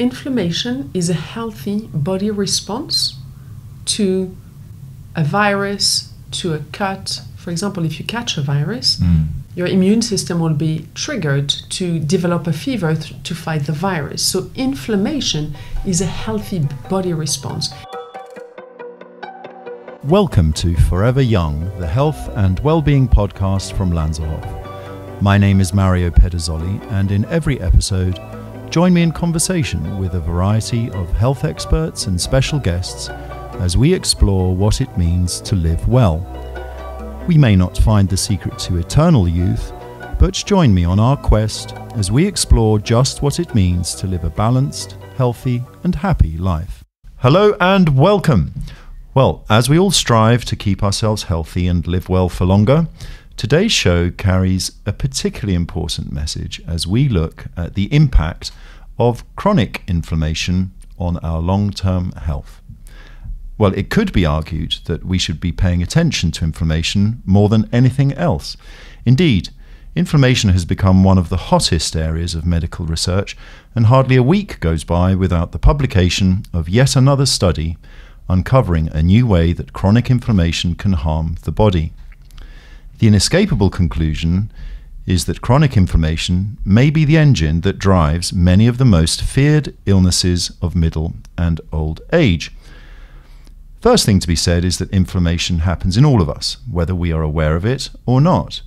inflammation is a healthy body response to a virus, to a cut. For example, if you catch a virus, your immune system will be triggered to develop a fever to fight the virus. So inflammation is a healthy body response. Welcome to Forever Young, the health and well-being podcast from Lanserhof. My name is Mario Pederzoli, and in every episode, join me in conversation with a variety of health experts and special guests as we explore what it means to live well. We may not find the secret to eternal youth, but join me on our quest as we explore just what it means to live a balanced, healthy, and happy life. Hello and welcome. Well, as we all strive to keep ourselves healthy and live well for longer, today's show carries a particularly important message as we look at the impact of chronic inflammation on our long-term health. Well, it could be argued that we should be paying attention to inflammation more than anything else. Indeed, inflammation has become one of the hottest areas of medical research, and hardly a week goes by without the publication of yet another study uncovering a new way that chronic inflammation can harm the body. The inescapable conclusion is that chronic inflammation may be the engine that drives many of the most feared illnesses of middle and old age. First thing to be said is that inflammation happens in all of us, whether we are aware of it or not.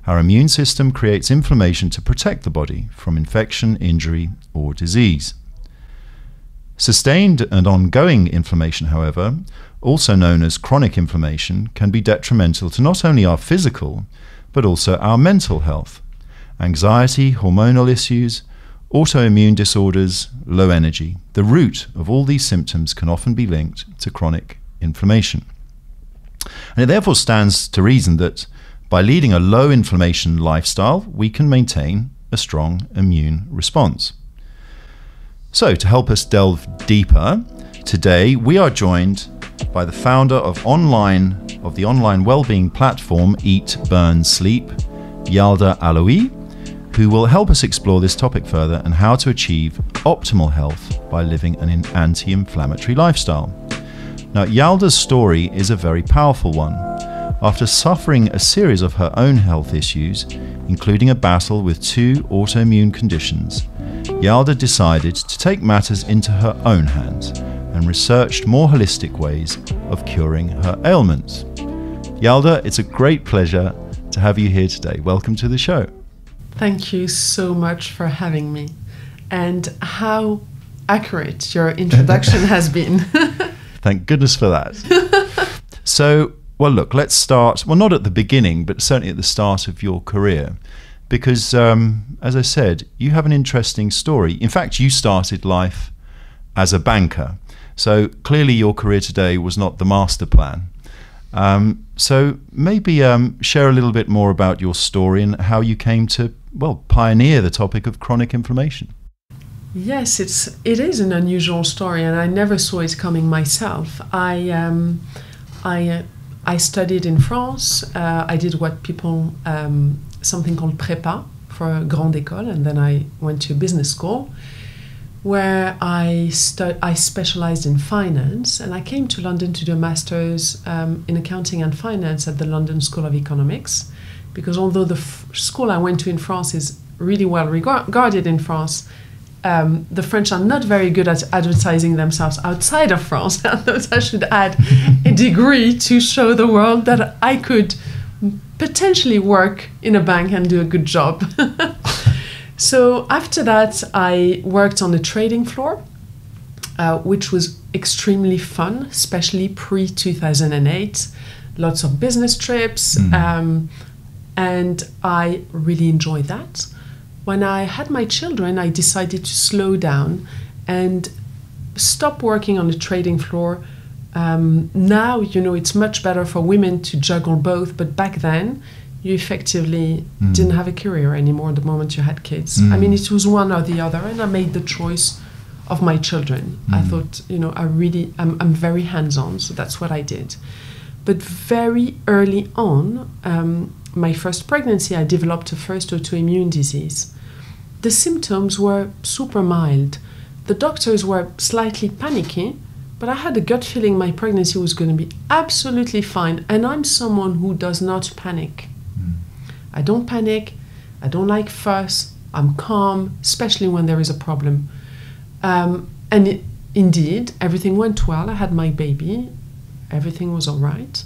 Our immune system creates inflammation to protect the body from infection, injury, or disease. Sustained and ongoing inflammation, however, also known as chronic inflammation, can be detrimental to not only our physical, but also our mental health. Anxiety, hormonal issues, autoimmune disorders, low energy. The root of all these symptoms can often be linked to chronic inflammation. And it therefore stands to reason that by leading a low inflammation lifestyle, we can maintain a strong immune response. So, to help us delve deeper, today we are joined by the founder of the online wellbeing platform Eat, Burn, Sleep, Yalda Alaoui, who will help us explore this topic further and how to achieve optimal health by living an anti-inflammatory lifestyle. Now, Yalda's story is a very powerful one. After suffering a series of her own health issues, including a battle with 2 autoimmune conditions, Yalda decided to take matters into her own hands and researched more holistic ways of curing her ailments. Yalda, it's a great pleasure to have you here today. Welcome to the show. Thank you so much for having me. And how accurate your introduction has been. Thank goodness for that. So, well, look, let's start, well, not at the beginning, but certainly at the start of your career. Because, as I said, you have an interesting story. In fact, you started life as a banker. So clearly your career today was not the master plan. So maybe share a little bit more about your story and how you came to, well, pioneer the topic of chronic inflammation. Yes, it is an unusual story, and I never saw it coming myself. I studied in France. I did what people, something called prépa for a grande école, and then I went to a business school where I specialized in finance, and I came to London to do a master's in accounting and finance at the London School of Economics, because although the school I went to in France is really well regarded in France, the French are not very good at advertising themselves outside of France. I thought I should add a degree to show the world that I could potentially work in a bank and do a good job. So after that, I worked on the trading floor, which was extremely fun, especially pre-2008. Lots of business trips, and I really enjoyed that. When I had my children, I decided to slow down and stop working on the trading floor. Now, it's much better for women to juggle both, but back then, you effectively didn't have a career anymore the moment you had kids. I mean, it was one or the other, and I made the choice of my children. I thought, I'm very hands-on, so that's what I did. But very early on, my first pregnancy, I developed a first autoimmune disease. The symptoms were super mild. the doctors were slightly panicky, but I had a gut feeling my pregnancy was going to be absolutely fine. And I'm someone who does not panic. I don't panic. I don't like fuss. I'm calm, especially when there is a problem. Indeed, everything went well. I had my baby. Everything was all right.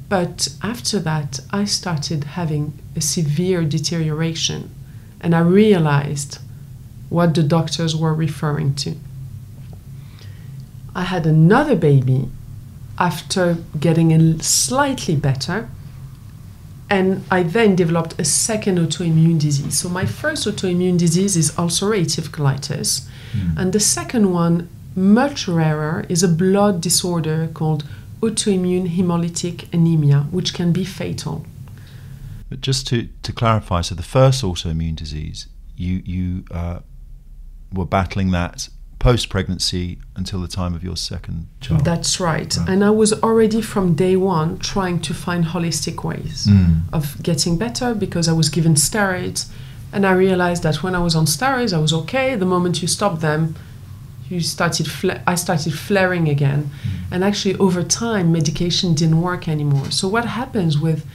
But after that, I started having a severe deterioration. And I realized what the doctors were referring to. I had another baby after getting slightly better, and I then developed a second autoimmune disease. So my first autoimmune disease is ulcerative colitis, and the second one, much rarer, is a blood disorder called autoimmune hemolytic anemia, which can be fatal. But just to clarify, so the first autoimmune disease, you were battling that post-pregnancy until the time of your second child. That's right. And I was already from day one trying to find holistic ways of getting better, because I was given steroids, and I realized that when I was on steroids I was okay. The moment you stop them, I started flaring again. And actually over time medication didn't work anymore. So what happens with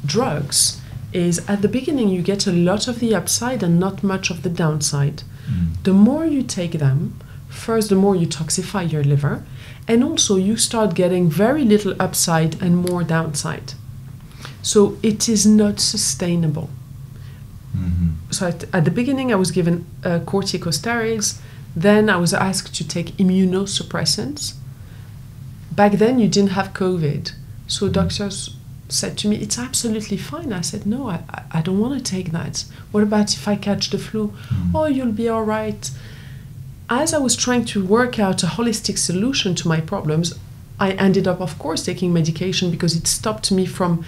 drugs is at the beginning you get a lot of the upside and not much of the downside. The more you take them, first the more you toxify your liver, and also you start getting very little upside and more downside. So it is not sustainable. So at the beginning I was given corticosteroids, then I was asked to take immunosuppressants. Back then you didn't have COVID, so doctors said to me, it's absolutely fine. I said, no, I don't want to take that. What about if I catch the flu? Oh, you'll be all right. As I was trying to work out a holistic solution to my problems, I ended up, of course, taking medication because it stopped me from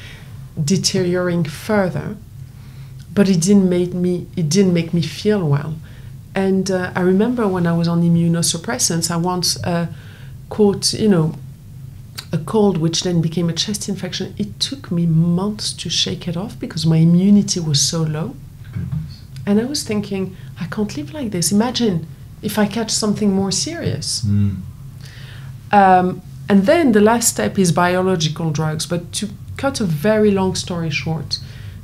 deteriorating further. But it didn't make me feel well. And I remember when I was on immunosuppressants, I once caught, a cold, which then became a chest infection. It took me months to shake it off because my immunity was so low. And I was thinking, I can't live like this. Imagine if I catch something more serious. And then the last step is biological drugs. But to cut a very long story short,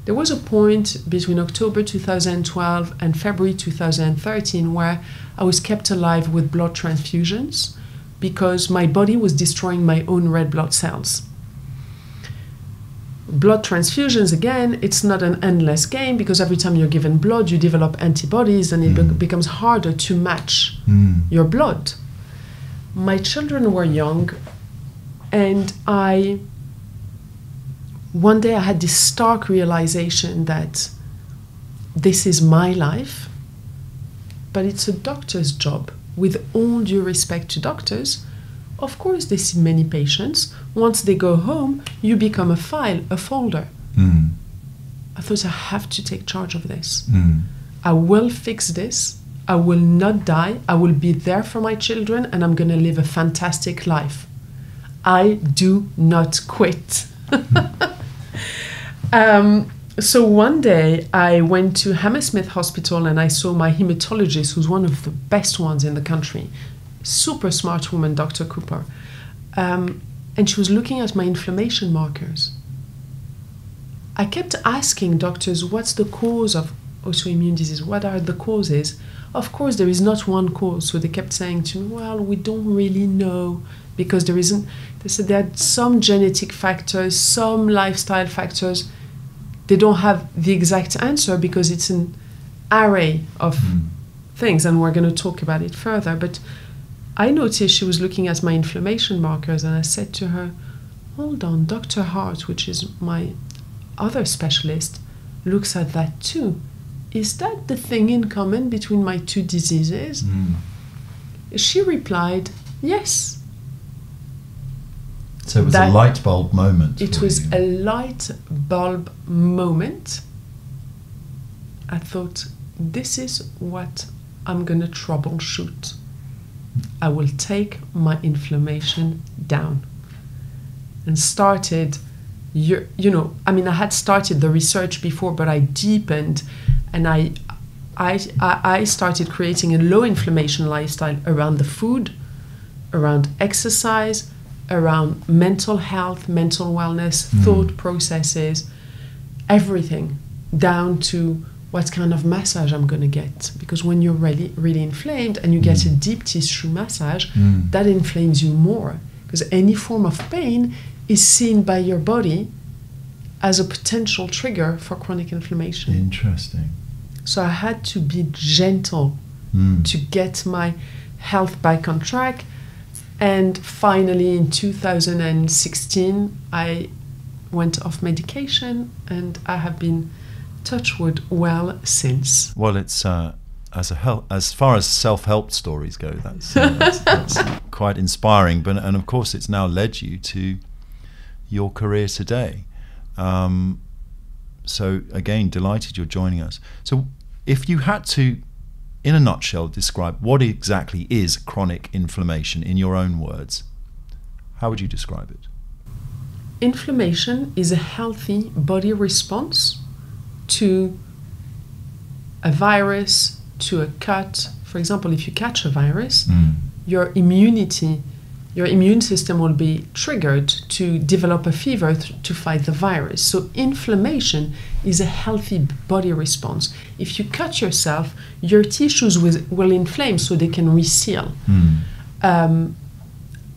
there was a point between October 2012 and February 2013 where I was kept alive with blood transfusions, because my body was destroying my own red blood cells. Blood transfusions, again, it's not an endless game, because every time you're given blood, you develop antibodies, and it becomes harder to match your blood. My children were young, and one day I had this stark realization that this is my life, but it's a doctor's job. With all due respect to doctors, of course they see many patients. Once they go home, you become a file, a folder. I thought, I have to take charge of this. I will fix this. I will not die. I will be there for my children, and I'm going to live a fantastic life. I do not quit. So one day I went to Hammersmith Hospital and I saw my hematologist, who's one of the best ones in the country, super smart woman, Dr. Cooper. And she was looking at my inflammation markers. I kept asking doctors, what's the cause of autoimmune disease? What are the causes? Of course, there is not one cause. So they kept saying to me, well, we don't really know, because there isn't. They said there are some genetic factors, some lifestyle factors. They don't have the exact answer because it's an array of things, and we're going to talk about it further. But I noticed she was looking at my inflammation markers, and I said to her, hold on, Dr. Hart, which is my other specialist, looks at that too. Is that the thing in common between my two diseases? She replied, yes. So it was a light bulb moment. It was a light bulb moment. I thought, this is what I'm going to troubleshoot. I will take my inflammation down. And started, I had started the research before, but I deepened, and I I started creating a low inflammation lifestyle around the food, around exercise, around mental health, mental wellness, thought processes, everything, down to what kind of massage I'm going to get. Because when you're really inflamed and you get a deep tissue massage, that inflames you more. Because any form of pain is seen by your body as a potential trigger for chronic inflammation. Interesting. So I had to be gentle to get my health back on track. And finally, in 2016, I went off medication, and I have been, touch wood, well since. Well, it's as far as self-help stories go, that's quite inspiring. But and of course, it's now led you to your career today. So again, delighted you're joining us. So if you had to, in a nutshell, describe what exactly is chronic inflammation in your own words, how would you describe it? Inflammation is a healthy body response to a virus, to a cut. For example, if you catch a virus, your immune system will be triggered to develop a fever to fight the virus. So inflammation is a healthy body response. If you cut yourself, your tissues will inflame so they can reseal.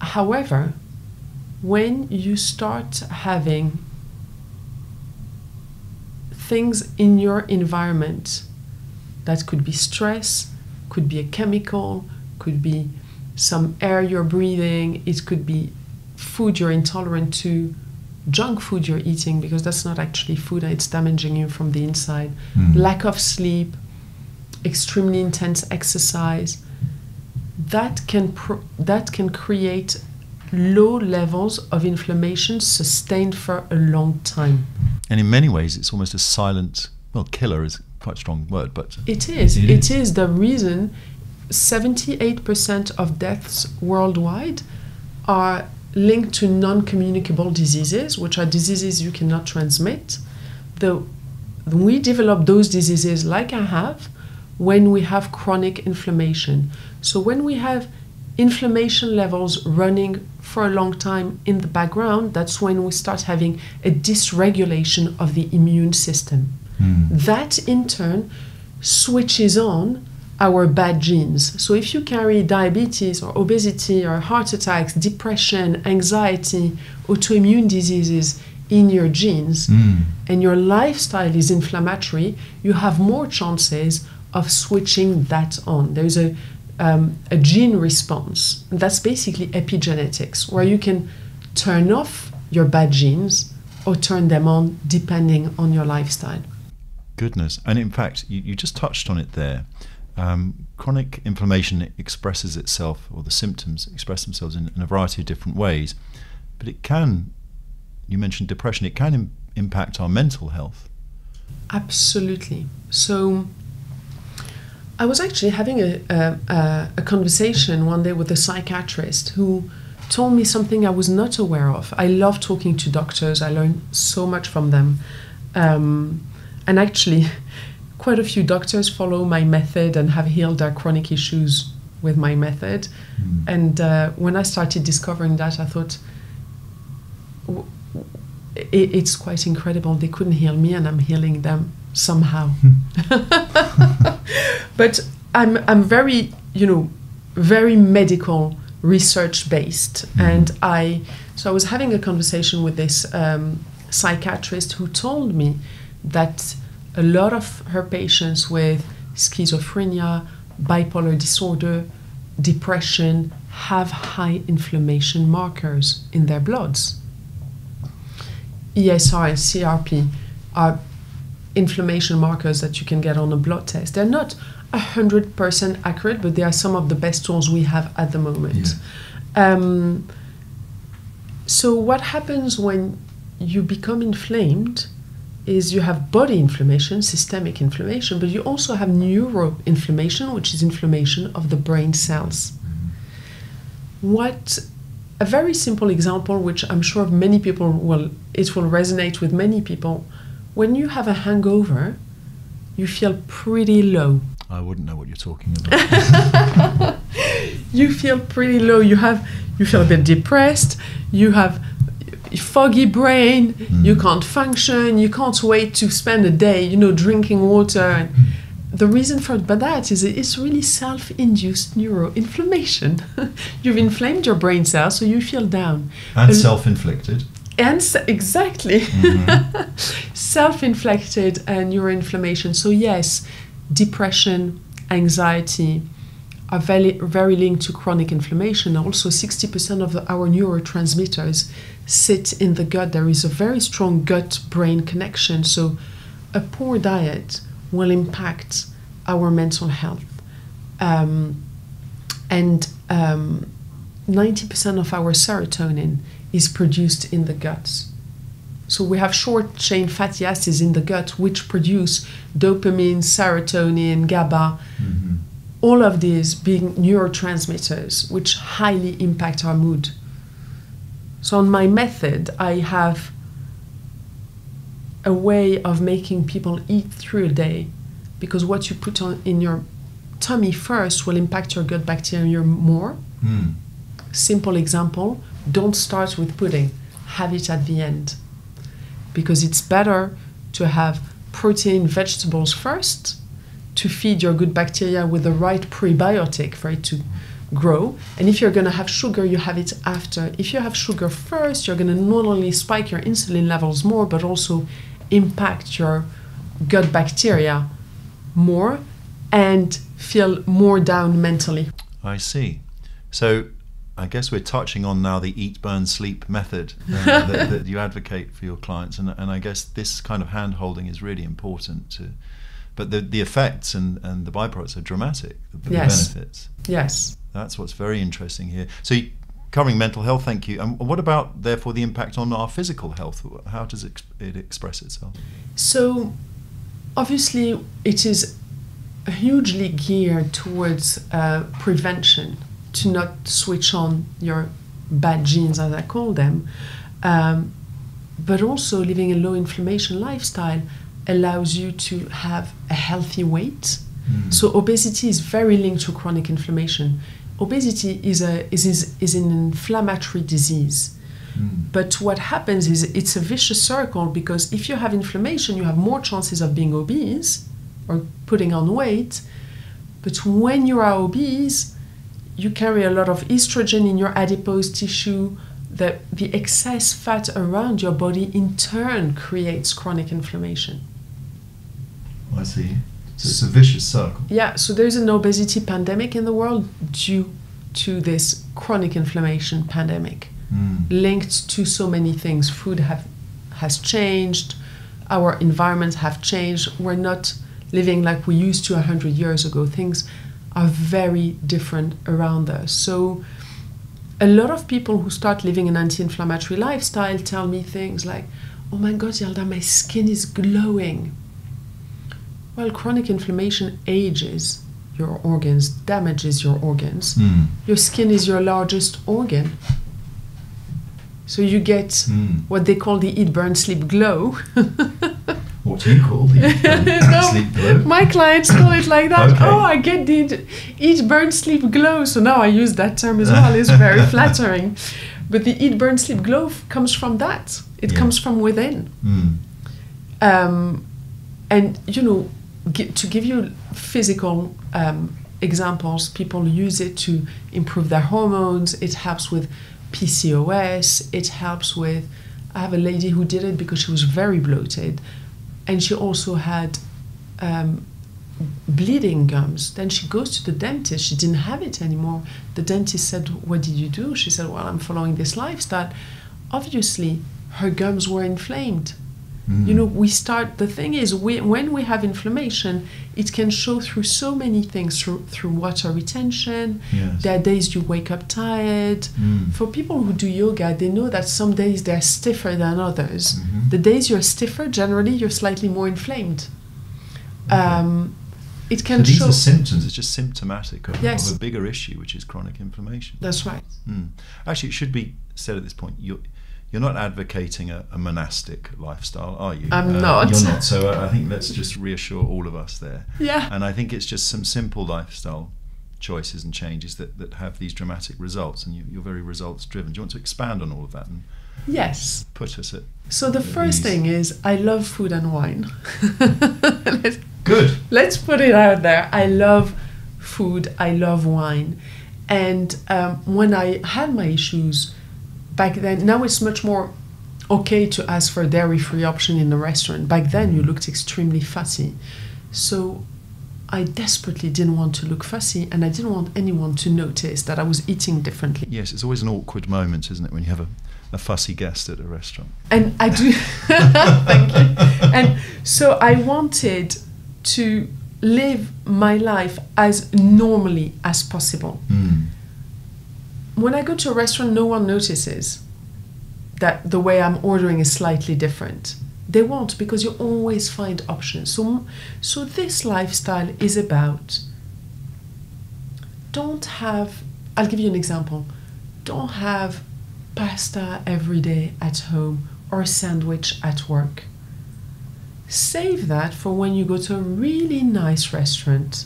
However, when you start having things in your environment, that could be stress, could be a chemical, could be some air you're breathing, it could be food you're intolerant to, junk food you're eating, because that's not actually food and it's damaging you from the inside, lack of sleep, extremely intense exercise, that can create low levels of inflammation sustained for a long time. And in many ways, it's almost a silent, well, killer is quite a strong word, but it is the reason 78% of deaths worldwide are linked to non-communicable diseases, which are diseases you cannot transmit. We develop those diseases, like I have, when we have chronic inflammation. So when we have inflammation levels running for a long time in the background, that's when we start having a dysregulation of the immune system. That in turn switches on our bad genes. So if you carry diabetes or obesity or heart attacks, depression, anxiety, autoimmune diseases in your genes, and your lifestyle is inflammatory, you have more chances of switching that on. There's a gene response. That's basically epigenetics, where you can turn off your bad genes or turn them on depending on your lifestyle. Goodness. And in fact, you just touched on it there. Chronic inflammation expresses itself, or the symptoms express themselves in a variety of different ways. But it can, you mentioned depression, it can impact our mental health. Absolutely. So I was actually having a conversation one day with a psychiatrist who told me something I was not aware of. I love talking to doctors. I learn so much from them. And actually, quite a few doctors follow my method and have healed their chronic issues with my method. And when I started discovering that, I thought, it's quite incredible. They couldn't heal me, and I'm healing them somehow. But I'm very, very medical, research based. And I was having a conversation with this psychiatrist who told me that a lot of her patients with schizophrenia, bipolar disorder, depression have high inflammation markers in their bloods. ESR and CRP are inflammation markers that you can get on a blood test. They're not 100% accurate, but they are some of the best tools we have at the moment. So what happens when you become inflamed is you have body inflammation, systemic inflammation, but you also have neuroinflammation, which is inflammation of the brain cells. A very simple example, which I'm sure many people will resonate with many people. When you have a hangover, you feel pretty low. I wouldn't know what you're talking about. You feel pretty low. You feel a bit depressed. You have foggy brain. You can't function. You can't wait to spend a day, drinking water. The reason for that is it's really self-induced neuroinflammation. You've inflamed your brain cells, so you feel down. And self-inflicted. And exactly. Self-inflicted and neuroinflammation. So yes, depression, anxiety are very, very linked to chronic inflammation. Also, 60% of our neurotransmitters sit in the gut. There is a very strong gut-brain connection. So a poor diet will impact our mental health. And 90% of our serotonin is produced in the guts. So we have short-chain fatty acids in the gut which produce dopamine, serotonin, GABA, all of these being neurotransmitters which highly impact our mood. So on my method, I have a way of making people eat through a day, because what you put on in your tummy first will impact your gut bacteria more. Simple example, don't start with pudding, have it at the end. Because it's better to have protein, vegetables first to feed your good bacteria with the right prebiotic for it to grow. And if you're going to have sugar, you have it after. If you have sugar first, you're going to not only spike your insulin levels more, but also impact your gut bacteria more and feel more down mentally. I see. So I guess we're touching on now the eat, burn, sleep method that you advocate for your clients, and I guess this kind of hand-holding is really important but the effects and the byproducts are dramatic, the benefits. Yes. That's what's very interesting here. So covering mental health, thank you. And what about, therefore, the impact on our physical health? How does it express itself? So obviously it is hugely geared towards prevention, to not switch on your bad genes, as I call them, but also living a low inflammation lifestyle allows you to have a healthy weight. So obesity is very linked to chronic inflammation. Obesity is an inflammatory disease. But what happens is it's a vicious circle, because if you have inflammation, you have more chances of being obese or putting on weight. But when you are obese, you carry a lot of estrogen in your adipose tissue. The excess fat around your body in turn creates chronic inflammation. I see. So it's a vicious circle. Yeah, so there's an obesity pandemic in the world due to this chronic inflammation pandemic, linked to so many things. Food has changed, our environments have changed. We're not living like we used to 100 years ago. Things are very different around us. So a lot of people who start living an anti-inflammatory lifestyle tell me things like, oh my God, Yalda, my skin is glowing. Well, chronic inflammation ages your organs, damages your organs. Your skin is your largest organ. So you get what they call the eat, burn, sleep, glow. What do you call the eat, burn, sleep, glow? My clients call it like that. Okay. Oh, I get the eat, burn, sleep, glow. So now I use that term as well. It's very flattering. But the eat, burn, sleep, glow comes from that. It comes from within. And, to give you physical examples, people use it to improve their hormones. It helps with PCOS. It helps with, I have a lady who did it because she was very bloated, and she also had bleeding gums. Then she goes to the dentist. She didn't have it anymore. The dentist said, what did you do? She said, well, I'm following this lifestyle. Obviously, her gums were inflamed. The thing is, when we have inflammation, it can show through so many things, through water retention. Yes. There are days you wake up tired. For people who do yoga, they know that some days they're stiffer than others. The days you're stiffer, generally you're slightly more inflamed. It can these show. are symptoms. It's just symptomatic of a bigger issue, which is chronic inflammation. That's right. Actually, it should be said at this point, you're not advocating a monastic lifestyle, are you? I'm not. You're not. So I think let's just reassure all of us there. Yeah. And I think it's just some simple lifestyle choices and changes that have these dramatic results, and you're very results driven. Do you want to expand on all of that and yes, put us at so the first thing is I love food and wine. Good. Let's put it out there. I love food, I love wine. And when I had my issues back then, now it's much more okay to ask for a dairy-free option in the restaurant. Back then you looked extremely fussy. So I desperately didn't want to look fussy, and I didn't want anyone to notice that I was eating differently. Yes, it's always an awkward moment, isn't it, when you have a fussy guest at a restaurant. And I do, thank you. And so I wanted to live my life as normally as possible. When I go to a restaurant, no one notices that the way I'm ordering is slightly different. They won't, because you always find options. So this lifestyle is about, I'll give you an example. Don't have pasta every day at home or a sandwich at work. Save that for when you go to a really nice restaurant,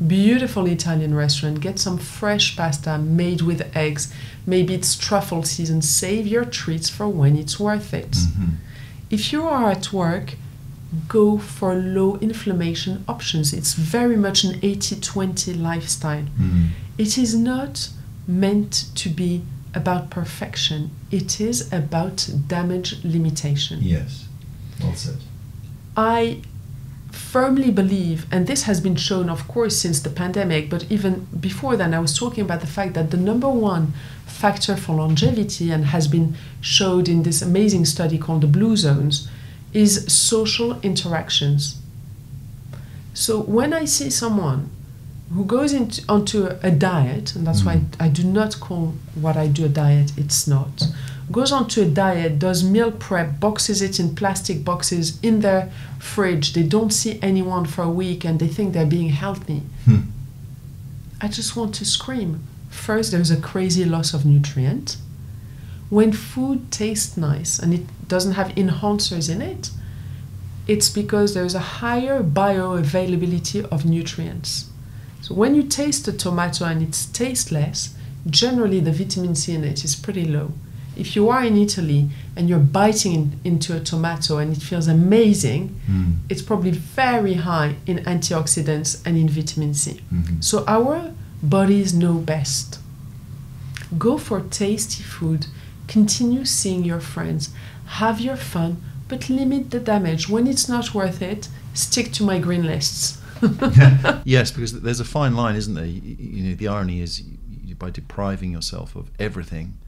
beautiful Italian restaurant, get some fresh pasta made with eggs. Maybe it's truffle season. Save your treats for when it's worth it. If you are at work, go for low inflammation options. It's very much an 80-20 lifestyle. It is not meant to be about perfection. It is about damage limitation. Yes, well said. I firmly believe, and this has been shown, of course, since the pandemic, but even before then, I was talking about the fact that the number one factor for longevity, and has been showed in this amazing study called the Blue Zones, is social interactions. So when I see someone who goes onto a diet, and that's why I do not call what I do a diet, it's not, goes onto a diet, does meal prep, boxes it in plastic boxes in their fridge, they don't see anyone for a week and they think they're being healthy. I just want to scream. First, there's a crazy loss of nutrient. When food tastes nice and it doesn't have enhancers in it, it's because there's a higher bioavailability of nutrients. So when you taste a tomato and it's tasteless, generally the vitamin C in it is pretty low. If you are in Italy and you're biting into a tomato and it feels amazing, it's probably very high in antioxidants and in vitamin C. So our bodies know best. Go for tasty food, continue seeing your friends, have your fun, but limit the damage. When it's not worth it, stick to my green lists. Yes, because there's a fine line, isn't there? The irony is, by depriving yourself of everything,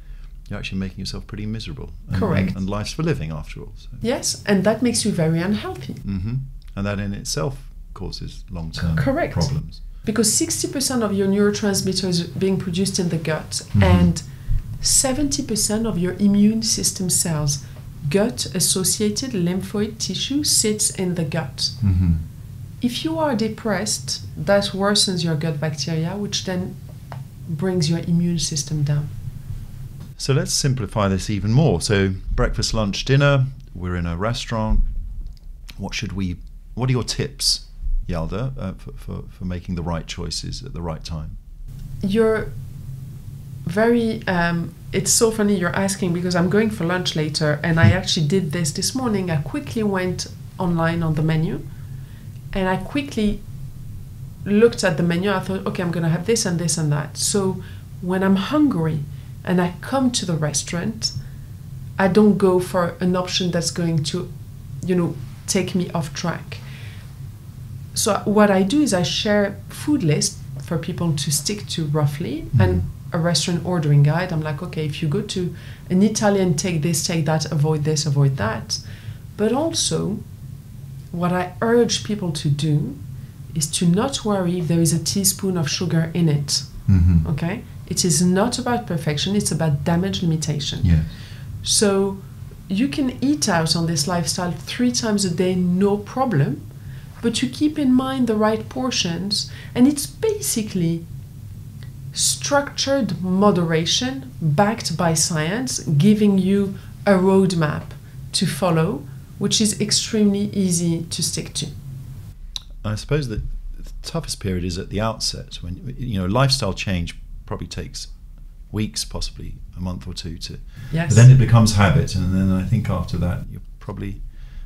you're actually making yourself pretty miserable. Correct. And life's for living, after all. So. Yes, and that makes you very unhealthy. And that in itself causes long-term Correct. problems. Because 60% of your neurotransmitters are being produced in the gut, and 70% of your immune system cells, gut-associated lymphoid tissue, sits in the gut. If you are depressed, that worsens your gut bacteria, which then brings your immune system down. So let's simplify this even more. So breakfast, lunch, dinner, we're in a restaurant. What are your tips, Yalda, for making the right choices at the right time? You're very, it's so funny you're asking, because I'm going for lunch later, and I actually did this morning. I quickly went online on the menu, and I quickly looked at the menu. I thought, okay, I'm going to have this and this and that. So when I'm hungry and I come to the restaurant, I don't go for an option that's going to, take me off track. So what I do is I share food lists for people to stick to roughly, and a restaurant ordering guide. I'm like, okay, if you go to an Italian, take this, take that, avoid this, avoid that. But also, what I urge people to do is to not worry if there is a teaspoon of sugar in it. Okay? It is not about perfection, it's about damage limitation. Yes. So you can eat out on this lifestyle 3 times a day, no problem, but you keep in mind the right portions, and it's basically structured moderation backed by science, giving you a roadmap to follow, which is extremely easy to stick to. I suppose that the toughest period is at the outset, when lifestyle change probably takes weeks, possibly a month or two to. Yes. But then it becomes habit, and then I think after that you probably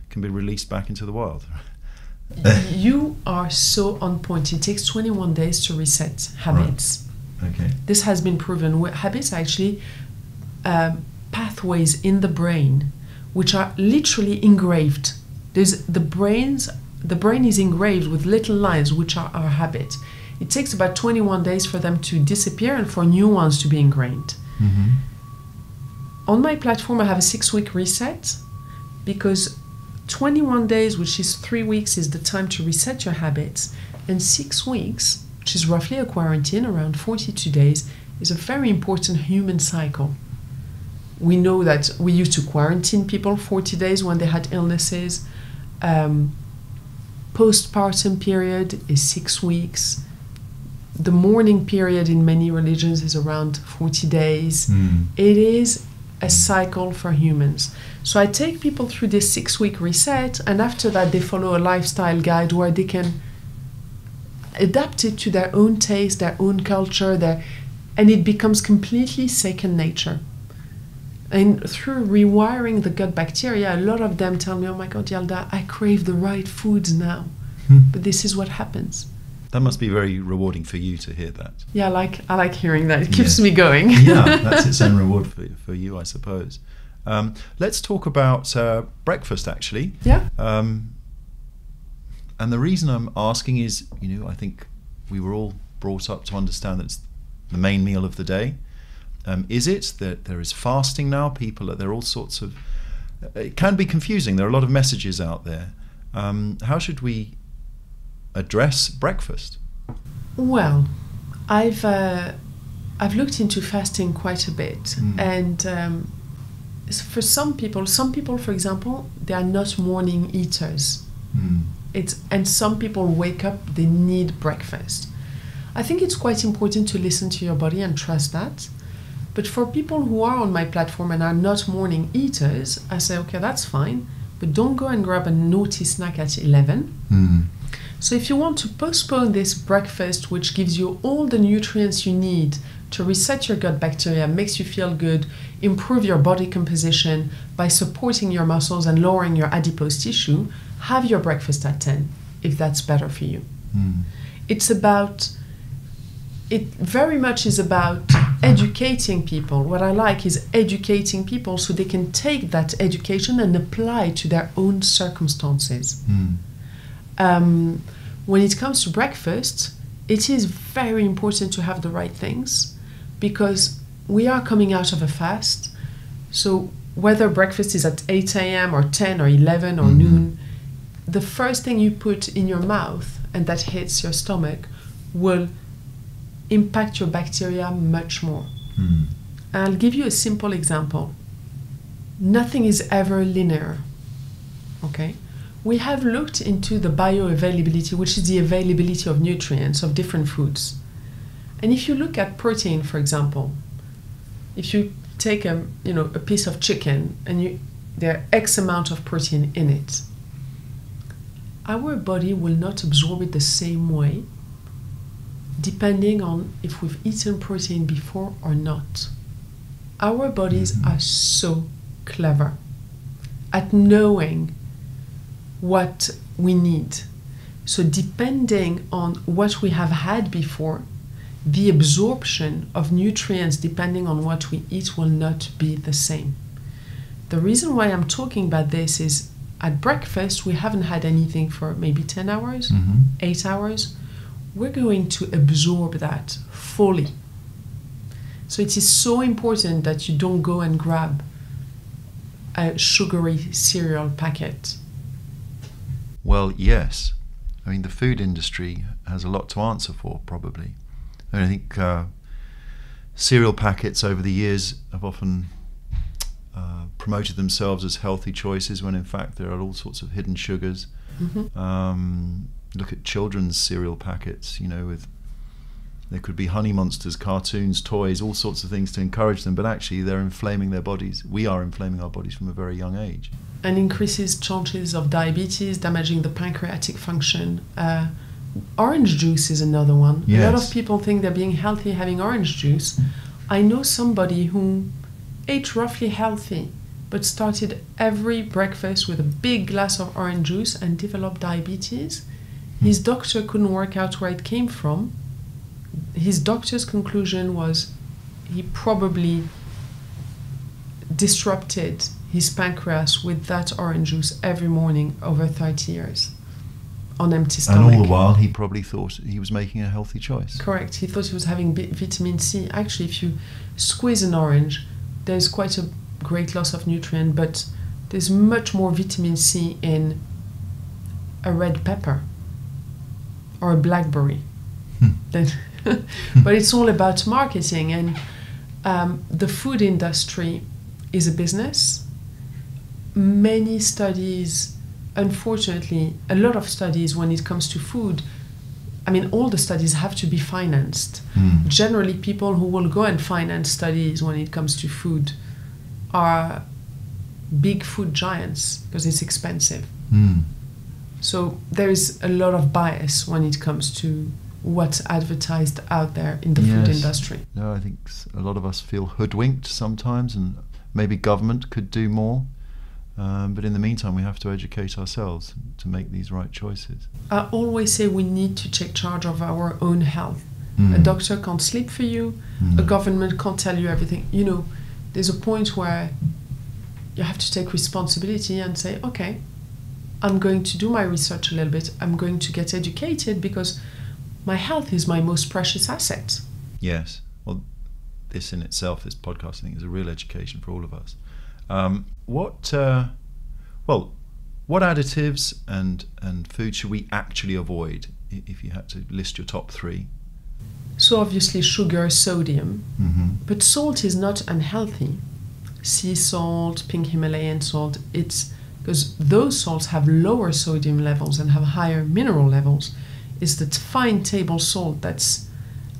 can be released back into the wild. You are so on point. It takes 21 days to reset habits. Right. Okay. This has been proven. Habits are actually pathways in the brain which are literally engraved. The brain is engraved with little lines which are our habit. It takes about 21 days for them to disappear and for new ones to be ingrained. Mm-hmm. On my platform I have a 6-week reset, because 21 days, which is 3 weeks, is the time to reset your habits, and 6 weeks, which is roughly a quarantine, around 42 days, is a very important human cycle. We know that we used to quarantine people 40 days when they had illnesses. Postpartum period is 6 weeks. The mourning period in many religions is around 40 days. It is a cycle for humans. So I take people through this 6-week reset, and after that they follow a lifestyle guide where they can adapt it to their own taste, their own culture, and it becomes completely second nature. And through rewiring the gut bacteria, a lot of them tell me, oh my God, Yalda, I crave the right foods now. But this is what happens. That must be very rewarding for you to hear that. Yeah, I like hearing that. It keeps me going. Yeah, that's its own reward for you, I suppose. Let's talk about breakfast, actually. Yeah. And the reason I'm asking is, I think we were all brought up to understand that it's the main meal of the day. Is it that there is fasting now? There are all sorts of... It can be confusing. There are a lot of messages out there. How should we address breakfast? Well, I've looked into fasting quite a bit, and for some people, for example, they are not morning eaters. And some people wake up, they need breakfast. I think it's quite important to listen to your body and trust that. But for people who are on my platform and are not morning eaters, I say, okay, that's fine, but don't go and grab a naughty snack at 11. So if you want to postpone this breakfast, which gives you all the nutrients you need to reset your gut bacteria, makes you feel good, improve your body composition by supporting your muscles and lowering your adipose tissue, have your breakfast at 10, if that's better for you. It very much is about educating people. What I like is educating people so they can take that education and apply to their own circumstances. When it comes to breakfast, it is very important to have the right things, because we are coming out of a fast. So whether breakfast is at 8 a.m. or 10 or 11 or noon, the first thing you put in your mouth and that hits your stomach will impact your bacteria much more. I'll give you a simple example. Nothing is ever linear. Okay? We have looked into the bioavailability, which is the availability of nutrients of different foods. And if you look at protein, for example, if you take a piece of chicken and there are X amount of protein in it, our body will not absorb it the same way depending on if we've eaten protein before or not. Our bodies are so clever at knowing what we need. So depending on what we have had before, the absorption of nutrients depending on what we eat will not be the same. The reason why I'm talking about this is at breakfast we haven't had anything for maybe 10 hours, 8 hours. We're going to absorb that fully. So it is so important that you don't go and grab a sugary cereal packet. Well, yes. I mean, the food industry has a lot to answer for, probably. I think cereal packets over the years have often promoted themselves as healthy choices when in fact there are all sorts of hidden sugars. Look at children's cereal packets, with There could be honey monsters, cartoons, toys, all sorts of things to encourage them, but actually they're inflaming their bodies. We are inflaming our bodies from a very young age. And increases chances of diabetes, damaging the pancreatic function. Orange juice is another one. Yes. A lot of people think they're being healthy having orange juice. I know somebody who ate roughly healthy, but started every breakfast with a big glass of orange juice and developed diabetes. His doctor couldn't work out where it came from. His doctor's conclusion was he probably disrupted his pancreas with that orange juice every morning over 30 years on empty stomach. And all the while he probably thought he was making a healthy choice. Correct. He thought he was having vitamin C. Actually, if you squeeze an orange, there's quite a great loss of nutrient, but there's much more vitamin C in a red pepper or a blackberry. But it's all about marketing, and the food industry is a business. Many studies, unfortunately, a lot of studies when it comes to food, I mean, all the studies have to be financed. Generally, people who will go and finance studies when it comes to food are big food giants because it's expensive. So there is a lot of bias when it comes to what's advertised out there in the food industry. No, I think a lot of us feel hoodwinked sometimes, and maybe government could do more. But in the meantime, we have to educate ourselves to make these right choices. I always say we need to take charge of our own health. A doctor can't sleep for you. A government can't tell you everything. You know, there's a point where you have to take responsibility and say, okay, I'm going to do my research a little bit. I'm going to get educated because my health is my most precious asset. Yes. Well, this in itself, this podcast, I think, is a real education for all of us. What additives and food should we actually avoid if you had to list your top three? So obviously sugar, sodium, but salt is not unhealthy. Sea salt, pink Himalayan salt, it's because those salts have lower sodium levels and have higher mineral levels. It's the fine table salt that's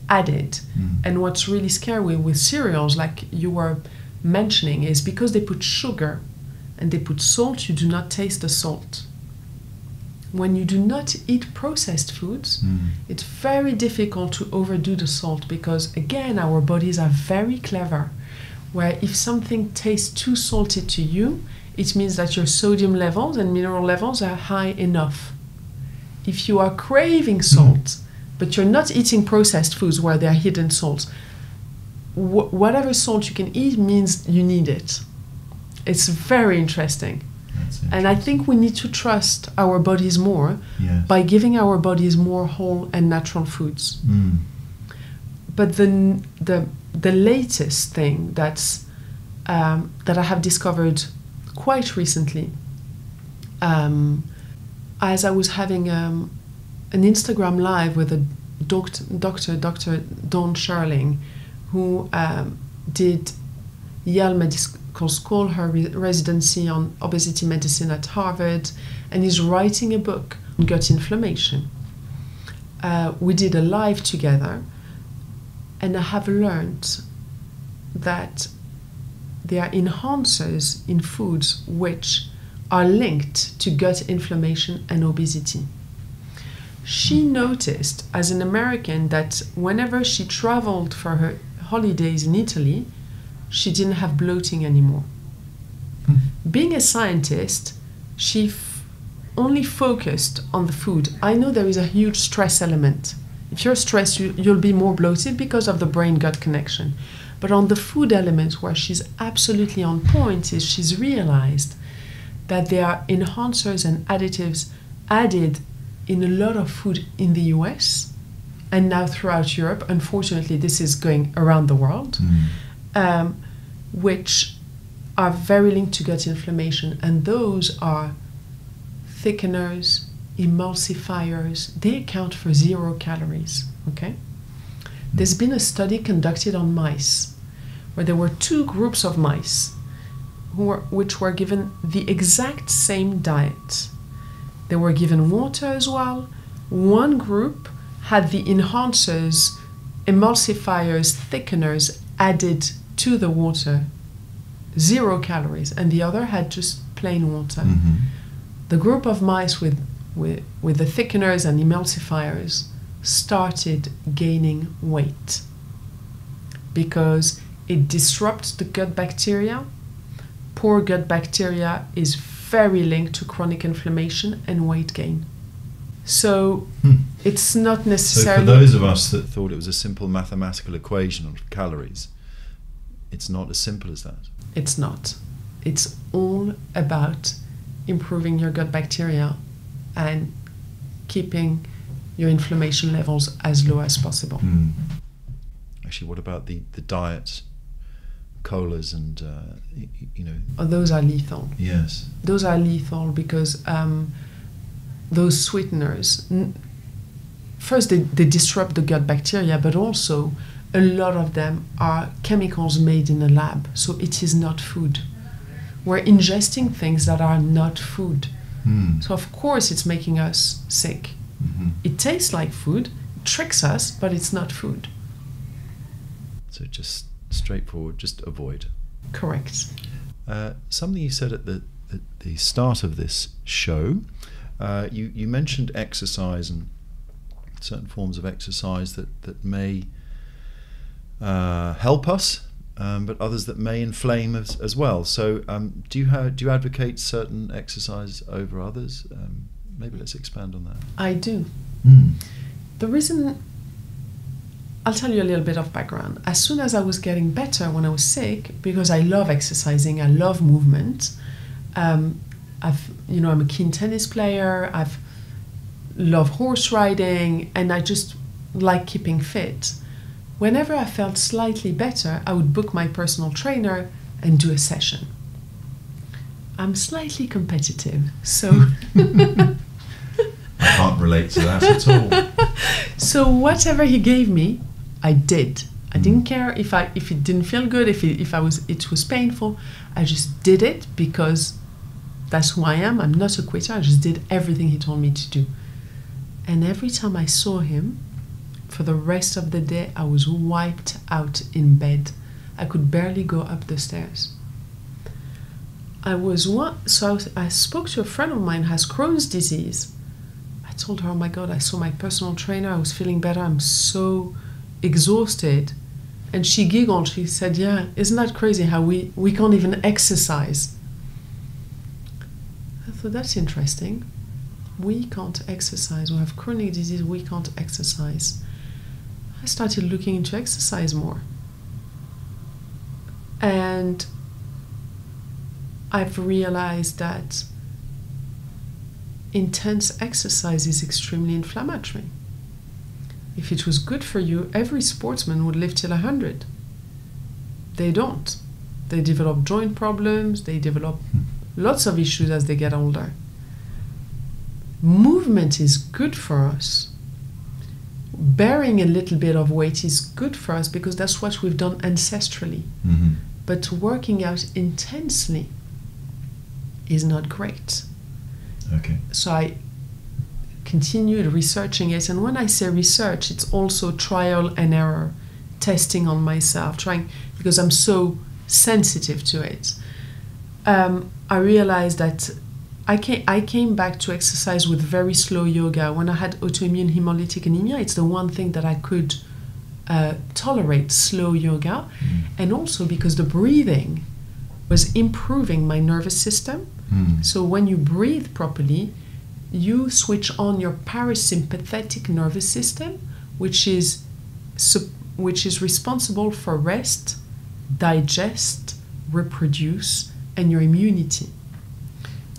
added. And what's really scary with cereals, like you were mentioning, is because they put sugar and they put salt, you do not taste the salt. When you do not eat processed foods, it's very difficult to overdo the salt because, again, our bodies are very clever, where if something tastes too salty to you, it means that your sodium levels and mineral levels are high enough. If you are craving salt, but you're not eating processed foods where there are hidden salts, whatever salt you can eat means you need it. It's very interesting. And I think we need to trust our bodies more by giving our bodies more whole and natural foods. But the latest thing that I have discovered quite recently, as I was having an Instagram live with a Dr. Dawn Sherling, who did Yale Medical School, her residency on obesity medicine at Harvard, and is writing a book on gut inflammation. We did a live together, and I have learned that there are enhancers in foods which are linked to gut inflammation and obesity. She noticed as an American that whenever she traveled for her holidays in Italy, she didn't have bloating anymore. Being a scientist, she only focused on the food. I know there is a huge stress element. If you're stressed, you'll be more bloated because of the brain-gut connection. But on the food element, where she's absolutely on point, is she's realized that there are enhancers and additives added in a lot of food in the US and now throughout Europe. Unfortunately, this is going around the world, which are very linked to gut inflammation. And those are thickeners, emulsifiers. They account for 0 calories, okay? There's been a study conducted on mice where there were 2 groups of mice which were given the exact same diet. They were given water as well. One group had the enhancers emulsifiers, thickeners added to the water, 0 calories, and the other had just plain water. Mm-hmm. The group of mice with the thickeners and emulsifiers started gaining weight because it disrupts the gut bacteria. Poor gut bacteria is very linked to chronic inflammation and weight gain. So it's not necessarily... So for those of us that thought it was a simple mathematical equation of calories, it's not as simple as that. It's not. It's all about improving your gut bacteria and keeping your inflammation levels as low as possible. Actually, what about the diet, colas and, Oh, those are lethal. Yes. Those are lethal because those sweeteners, first they disrupt the gut bacteria, but also a lot of them are chemicals made in a lab, so it is not food. We're ingesting things that are not food. So of course it's making us sick. It tastes like food, it tricks us, but it's not food. So just straightforward, just avoid. Correct. Something you said at the start of this show, you mentioned exercise and certain forms of exercise that may help us, but others that may inflame us as well. So do you advocate certain exercise over others? Maybe let's expand on that. I do. The reason, I'll tell you a little bit of background. As soon as I was getting better when I was sick, because I love exercising, I love movement. I'm a keen tennis player. I love horse riding, and I just like keeping fit. Whenever I felt slightly better, I would book my personal trainer and do a session. I'm slightly competitive, so I can't relate to that at all. So whatever he gave me, I did. I didn't care if it didn't feel good, if it was painful. I just did it because that's who I am. I'm not a quitter. I just did everything he told me to do. And every time I saw him, for the rest of the day, I was wiped out in bed. I could barely go up the stairs. I spoke to a friend of mine who has Crohn's disease. I told her, oh my God, I saw my personal trainer. I was feeling better. I'm so exhausted. And she giggled. She said, yeah, isn't that crazy how we can't even exercise? I thought, that's interesting. We can't exercise. We have chronic disease. We can't exercise. I started looking into exercise more. And I've realized that intense exercise is extremely inflammatory. If it was good for you, every sportsman would live till 100. They don't. They develop joint problems, they develop lots of issues as they get older. Movement is good for us. Bearing a little bit of weight is good for us because that's what we've done ancestrally. But working out intensely is not great. Okay. So I continued researching it, and when I say research, it's also trial and error, testing on myself, trying, because I'm so sensitive to it. I realized that I came back to exercise with very slow yoga. When I had autoimmune hemolytic anemia, it's the one thing that I could tolerate, slow yoga, and also because the breathing was improving my nervous system. So when you breathe properly, you switch on your parasympathetic nervous system, which is responsible for rest, digest, reproduce, and your immunity.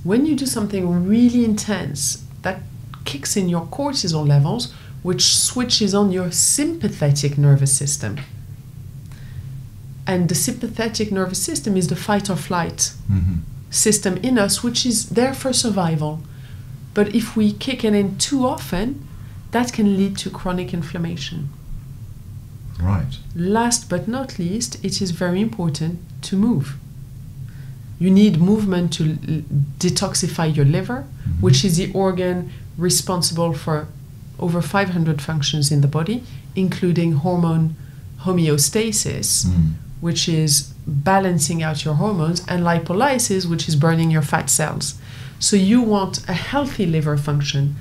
When you do something really intense, that kicks in your cortisol levels, which switches on your sympathetic nervous system. And the sympathetic nervous system is the fight or flight system in us, which is there for survival. But if we kick it in too often, that can lead to chronic inflammation. Right. Last but not least, it is very important to move. You need movement to detoxify your liver, which is the organ responsible for over 500 functions in the body, including hormone homeostasis, which is balancing out your hormones, and lipolysis, which is burning your fat cells. So you want a healthy liver function.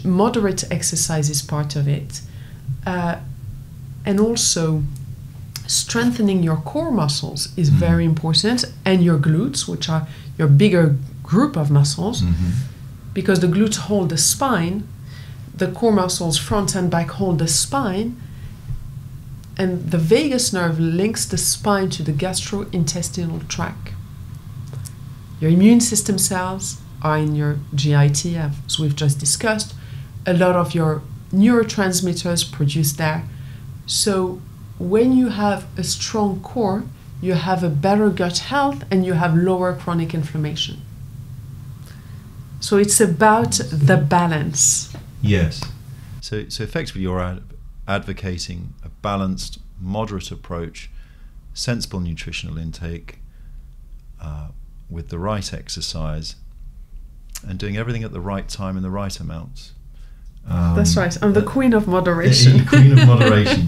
Moderate exercise is part of it. And also strengthening your core muscles is very important, and your glutes, which are your bigger group of muscles, because the glutes hold the spine, the core muscles front and back hold the spine, and the vagus nerve links the spine to the gastrointestinal tract. Your immune system cells are in your GIT, as we've just discussed. A lot of your neurotransmitters produced there. So when you have a strong core, you have a better gut health and you have lower chronic inflammation. So it's about the balance. Yes. So effectively you're advocating a balanced, moderate approach, sensible nutritional intake, with the right exercise, and doing everything at the right time in the right amounts. That's right. I'm the queen of moderation. Queen of moderation.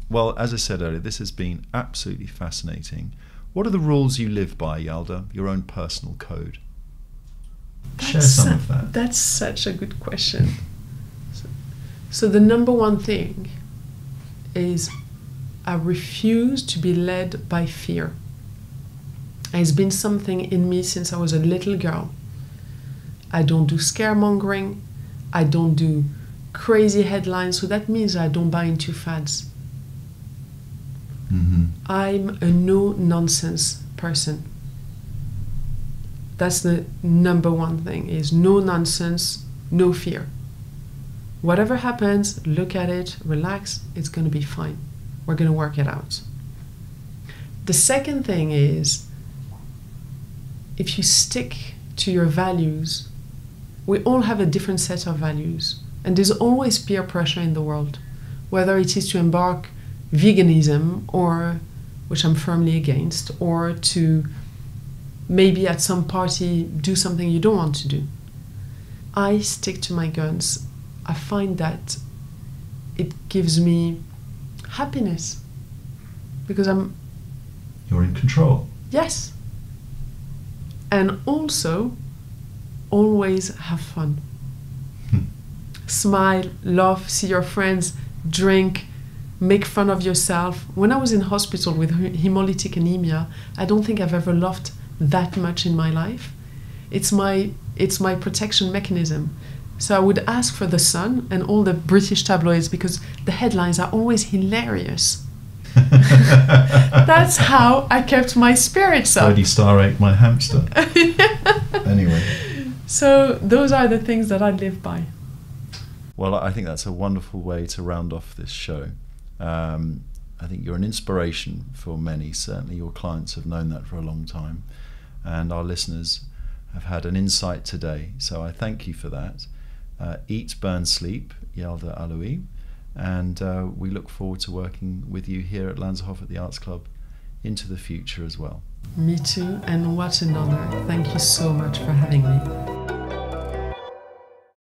Well, as I said earlier, this has been absolutely fascinating. What are the rules you live by, Yalda? Your own personal code? Share some of that. That's such a good question. So the number one thing is I refuse to be led by fear. It's been something in me since I was a little girl. I don't do scaremongering. I don't do crazy headlines. So that means I don't buy into fads. I'm a no-nonsense person. That's the number one thing, is no nonsense, no fear. Whatever happens, look at it, relax, it's going to be fine. We're going to work it out. The second thing is, if you stick to your values, we all have a different set of values, and there's always peer pressure in the world, whether it is to embark veganism, or which I'm firmly against, or to maybe at some party do something you don't want to do. I stick to my guns. I find that it gives me happiness because you're in control. Yes. And also always have fun. Smile, laugh, see your friends, drink, make fun of yourself. When I was in hospital with hemolytic anemia, I don't think I've ever laughed that much in my life. It's my protection mechanism. So I would ask for The Sun and all the British tabloids because the headlines are always hilarious. That's how I kept my spirits up. 30-star ate my hamster. Anyway. So those are the things that I live by. Well, I think that's a wonderful way to round off this show. I think you're an inspiration for many. Certainly your clients have known that for a long time, and our listeners have had an insight today. So I thank you for that. Eat, burn, sleep, Yalda Alaoui, and we look forward to working with you here at Lanserhof at the Arts Club into the future as well. Me too, and what an honor. Thank you so much for having me.